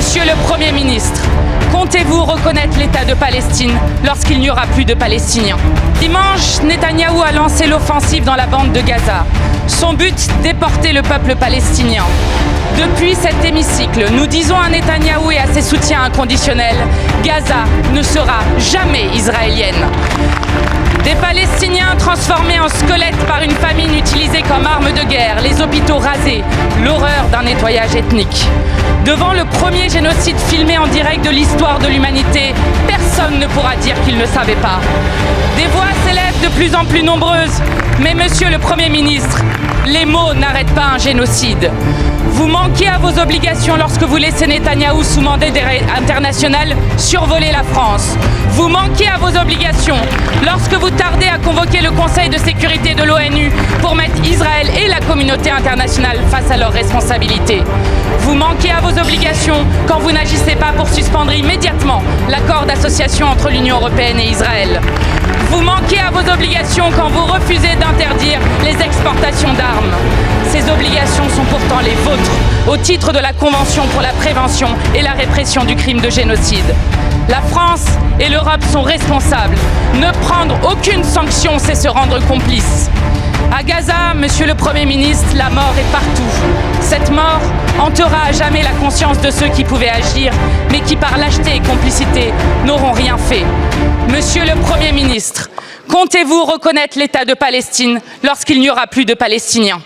Monsieur le Premier ministre, comptez-vous reconnaître l'État de Palestine lorsqu'il n'y aura plus de Palestiniens? Dimanche, Netanyahou a lancé l'offensive dans la bande de Gaza. Son but, déporter le peuple palestinien. Depuis cet hémicycle, nous disons à Netanyahou et à ses soutiens inconditionnels, Gaza ne sera jamais israélienne. Des Palestiniens transformés en squelettes par une famine utilisée comme arme de guerre, les hôpitaux rasés, l'horreur d'un nettoyage ethnique. Devant le premier génocide filmé en direct de l'histoire de l'humanité, personne ne pourra dire qu'il ne savait pas. Des voix s'élèvent de plus en plus nombreuses, mais Monsieur le Premier ministre, les mots n'arrêtent pas un génocide. Vous manquez à vos obligations lorsque vous laissez Netanyahou sous mandat international survoler la France. Vous manquez à vos obligations lorsque vous tardez à convoquer le Conseil de sécurité de l'ONU pour mettre Israël et la communauté internationale face à leurs responsabilités. Vous manquez à vos obligations quand vous n'agissez pas pour suspendre immédiatement l'accord d'association entre l'Union européenne et Israël. Vous manquez à vos obligations quand vous refusez d'interdire les exportations d'armes. Ces obligations sont pourtant les vôtres, au titre de la Convention pour la prévention et la répression du crime de génocide. La France et l'Europe sont responsables. Ne prendre aucune sanction, c'est se rendre complice. À Gaza, Monsieur le Premier ministre, la mort est partout. Cette mort hantera à jamais la conscience de ceux qui pouvaient agir, mais qui par lâcheté et complicité n'auront rien fait. Monsieur le Premier ministre, comptez-vous reconnaître l'État de Palestine lorsqu'il n'y aura plus de Palestiniens ?